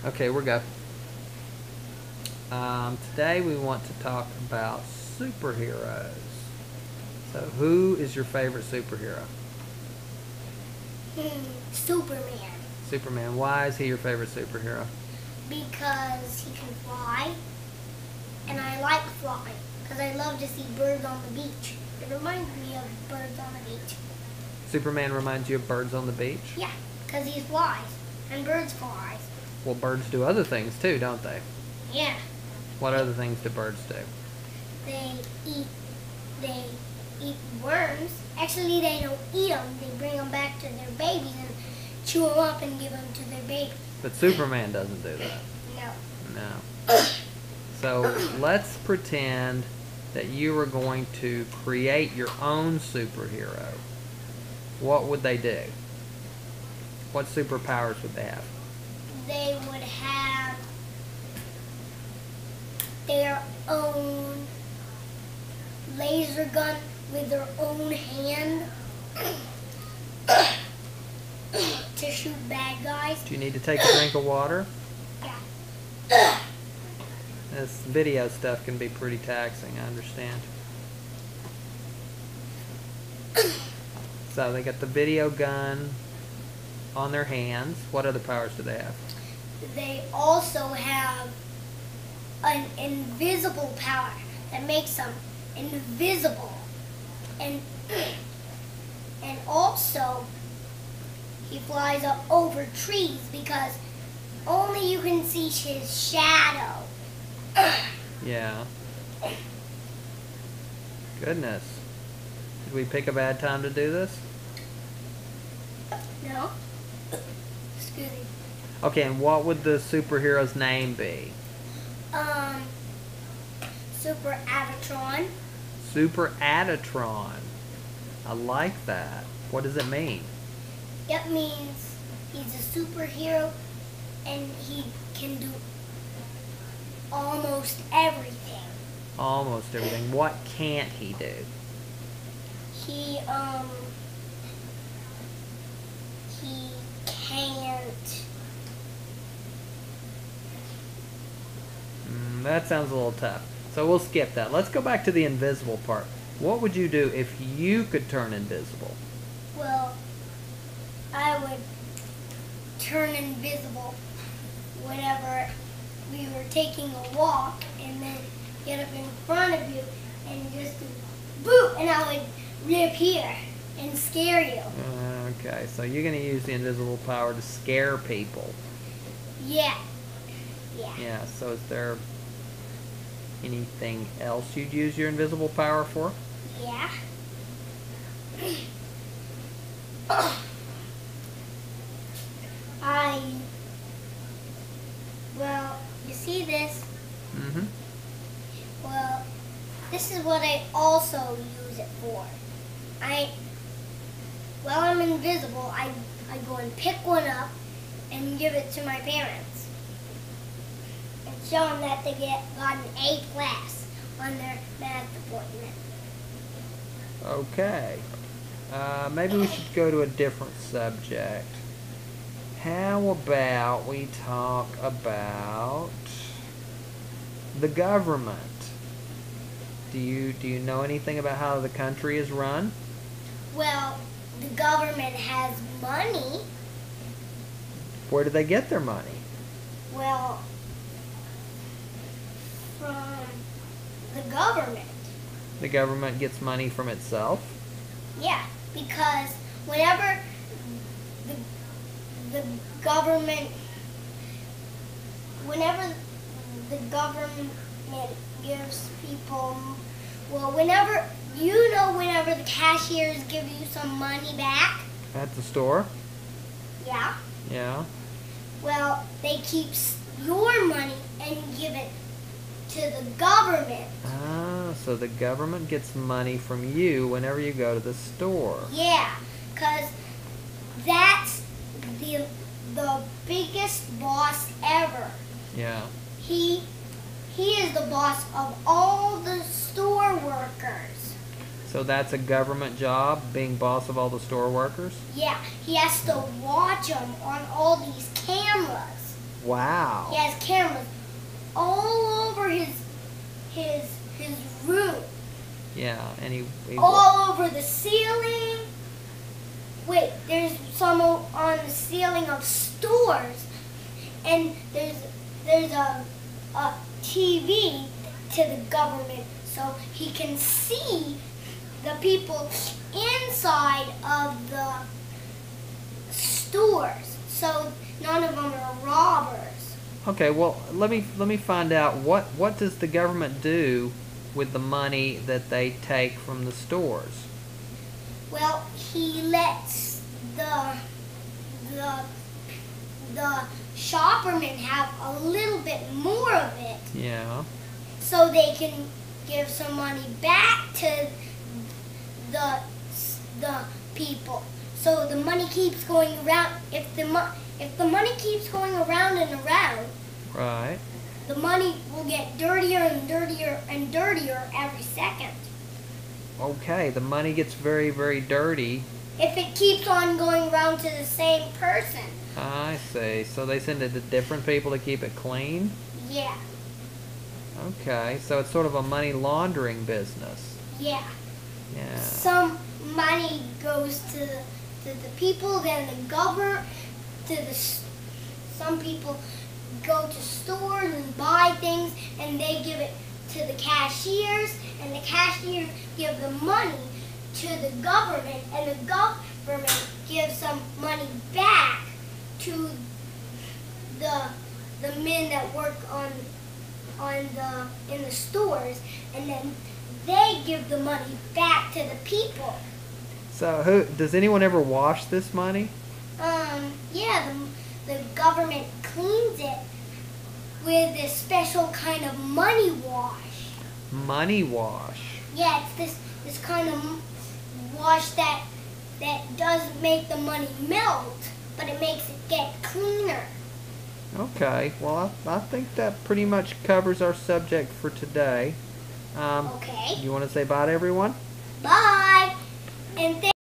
Okay, we're go. Today we want to talk about superheroes. So, who is your favorite superhero? Superman. Superman. Why is he your favorite superhero? Because he can fly, and I like flying because I love to see birds on the beach. It reminds me of birds on the beach. Superman reminds you of birds on the beach? Yeah, because he flies, and birds fly. Well, birds do other things too, don't they? Yeah, What other things do birds do? they eat. They eat worms. Actually, they don't eat them. They bring them back to their babies and chew them up and give them to their babies. But Superman doesn't do that. No. No. So, let's pretend that you were going to create your own superhero. What would they do? What superpowers would they have? They would have their own laser gun with their own hand to shoot bad guys. Do you need to take a drink of water? Yeah. This video stuff can be pretty taxing, I understand. So they got the video gun on their hands. What other powers do they have? They also have an invisible power that makes them invisible. And also he flies up over trees because only you can see his shadow. Yeah. Goodness. Did we pick a bad time to do this? No? Excuse me. Okay, and what would the superhero's name be? Super Avatron. Super Adatron. I like that. What does it mean? It means he's a superhero and he can do almost everything. Almost everything. What can't he do? He can't. That sounds a little tough. So we'll skip that. Let's go back to the invisible part. What would you do if you could turn invisible? Well, I would turn invisible whenever we were taking a walk and then get up in front of you and just do boop, and I would reappear and scare you. Okay, so you're going to use the invisible power to scare people. Yeah. Yeah. Yeah, so is there anything else you'd use your invisible power for? Yeah. Well, you see this? Mm-hmm. Well, this is what I also use it for. While I'm invisible, I go and pick one up and give it to my parents and show them that they got an A class on their math appointment. Okay. Maybe we should go to a different subject. How about we talk about the government? Do you know anything about how the country is run? Well, the government has money. Where do they get their money? Well, from the government. The government gets money from itself? Yeah, because whenever the government, whenever the government gives people, well, whenever the cashiers give you some money back. At the store? Yeah. Yeah. Well, they keep your money and give it to the government. Ah, so the government gets money from you whenever you go to the store. Yeah, because that's the biggest boss ever. Yeah. He is the boss of all the store workers. So that's a government job, being boss of all the store workers? Yeah, he has to watch them on all these cameras. Wow. He has cameras all over his room. Yeah, and he All over the ceiling. Wait, there's some on the ceiling of stores, and there's a TV to the government, so he can see the people inside of the stores. So none of them are robbers. Okay, well, let me find out what does the government do with the money that they take from the stores? Well, he lets the shoppermen have a little bit more of it, Yeah. so they can give some money back to the people. So the money keeps going around. If the money keeps going around and around, Right. the money will get dirtier and dirtier and dirtier every second. Okay, the money gets very, very dirty. If it keeps on going around to the same person. I see. So they send it to different people to keep it clean? Yeah. Okay, so it's sort of a money laundering business. Yeah. Yeah. Some money goes to the people, then the government, some people go to stores and buy things, and they give it to the cashiers, and the cashiers give the money to the government, and the government gives some money back to the men that work in the stores, and then they give the money back to the people. So does anyone ever wash this money? Yeah, the government cleans it with this special kind of money wash. Money wash. Yeah, it's this kind of wash that doesn't make the money melt, but it makes it get cleaner. Okay, well, I think that pretty much covers our subject for today. Okay. You want to say bye to everyone? Bye. And